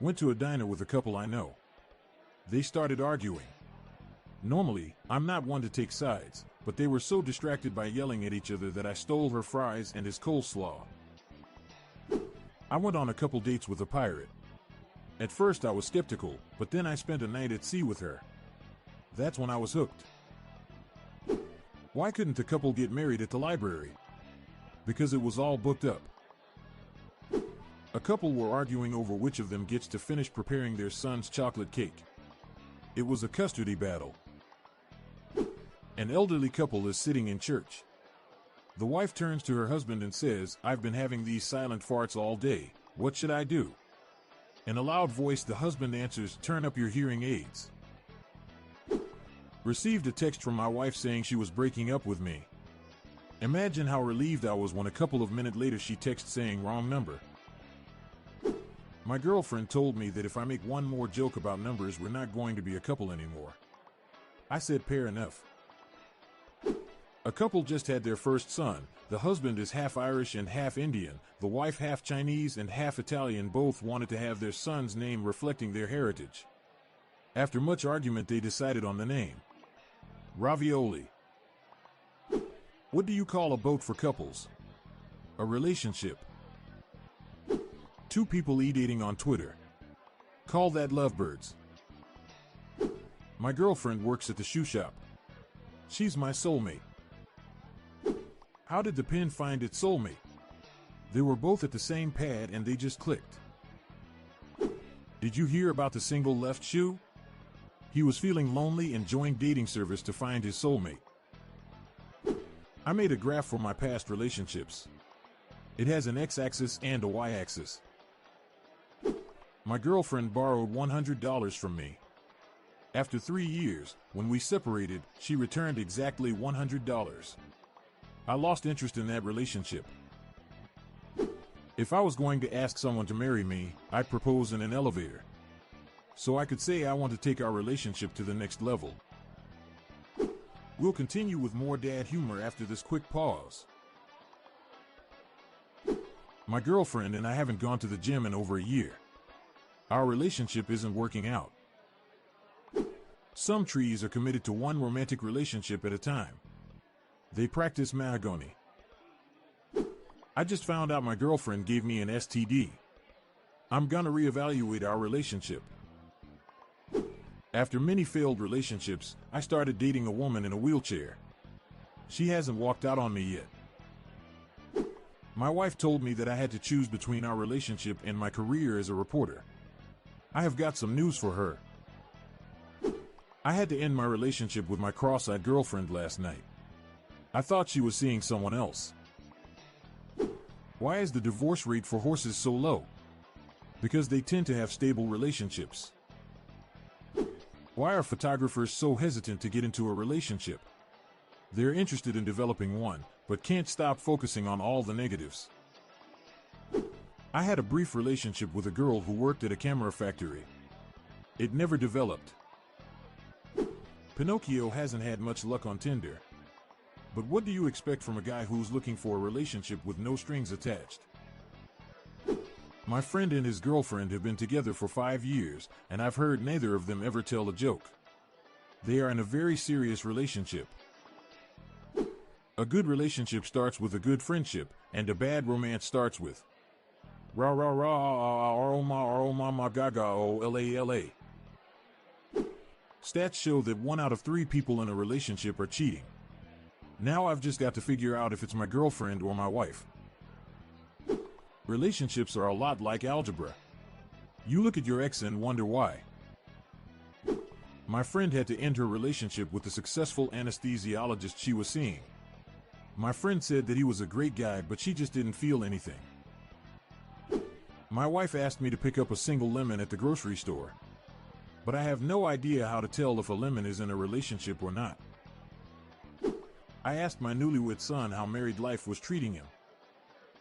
Went to a diner with a couple I know. They started arguing. Normally, I'm not one to take sides, but they were so distracted by yelling at each other that I stole her fries and his coleslaw. I went on a couple dates with a pirate. At first I was skeptical, but then I spent a night at sea with her. That's when I was hooked. Why couldn't the couple get married at the library? Because it was all booked up. A couple were arguing over which of them gets to finish preparing their son's chocolate cake. It was a custardy battle. An elderly couple is sitting in church. The wife turns to her husband and says, "I've been having these silent farts all day. What should I do?" In a loud voice, the husband answers, "Turn up your hearing aids." Received a text from my wife saying she was breaking up with me. Imagine how relieved I was when a couple of minutes later she texts saying, "Wrong number." My girlfriend told me that if I make one more joke about numbers, we're not going to be a couple anymore. I said, "Fair enough." A couple just had their first son. The husband is half Irish and half Indian, the wife half Chinese and half Italian. Both wanted to have their son's name reflecting their heritage. After much argument, they decided on the name. Ravioli. What do you call a boat for couples? A relationship. Two people e-dating on Twitter. Call that lovebirds. My girlfriend works at the shoe shop. She's my soulmate. How did the pen find its soulmate? They were both at the same pad and they just clicked. Did you hear about the single left shoe? He was feeling lonely and joined dating service to find his soulmate. I made a graph for my past relationships. It has an x-axis and a y-axis. My girlfriend borrowed $100 from me. After 3 years, when we separated, she returned exactly $100. I lost interest in that relationship. If I was going to ask someone to marry me, I'd propose in an elevator. So I could say I want to take our relationship to the next level. We'll continue with more dad humor after this quick pause. My girlfriend and I haven't gone to the gym in over a year. Our relationship isn't working out. Some trees are committed to one romantic relationship at a time. They practice mahogany. I just found out my girlfriend gave me an STD. I'm gonna reevaluate our relationship. After many failed relationships, I started dating a woman in a wheelchair. She hasn't walked out on me yet. My wife told me that I had to choose between our relationship and my career as a reporter. I have got some news for her. I had to end my relationship with my cross-eyed girlfriend last night. I thought she was seeing someone else. Why is the divorce rate for horses so low? Because they tend to have stable relationships. Why are photographers so hesitant to get into a relationship? They're interested in developing one, but can't stop focusing on all the negatives. I had a brief relationship with a girl who worked at a camera factory. It never developed. Pinocchio hasn't had much luck on Tinder. But what do you expect from a guy who's looking for a relationship with no strings attached? My friend and his girlfriend have been together for 5 years, and I've heard neither of them ever tell a joke. They are in a very serious relationship. A good relationship starts with a good friendship, and a bad romance starts with ra ra ra oh ma gaga oh la. Stats show that 1 out of 3 people in a relationship are cheating. Now I've just got to figure out if it's my girlfriend or my wife. Relationships are a lot like algebra. You look at your ex and wonder why. My friend had to end her relationship with the successful anesthesiologist she was seeing. My friend said that he was a great guy, but she just didn't feel anything. My wife asked me to pick up a single lemon at the grocery store. But I have no idea how to tell if a lemon is in a relationship or not. I asked my newlywed son how married life was treating him.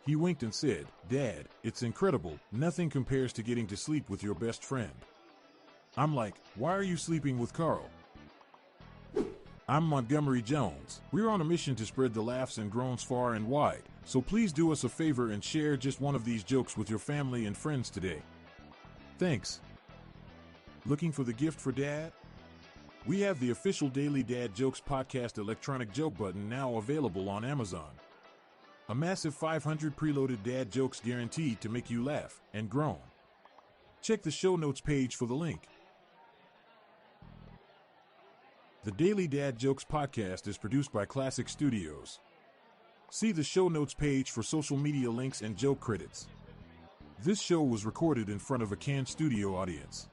He winked and said, "Dad, it's incredible. Nothing compares to getting to sleep with your best friend." I'm like, "Why are you sleeping with Carl?" I'm Montgomery Jones. We're on a mission to spread the laughs and groans far and wide, so please do us a favor and share just one of these jokes with your family and friends today. Thanks. Looking for the gift for Dad? We have the official Daily Dad Jokes Podcast electronic joke button now available on Amazon. A massive 500 preloaded dad jokes guaranteed to make you laugh and groan. Check the show notes page for the link. The Daily Dad Jokes Podcast is produced by Classic Studios. See the show notes page for social media links and joke credits. This show was recorded in front of a canned studio audience.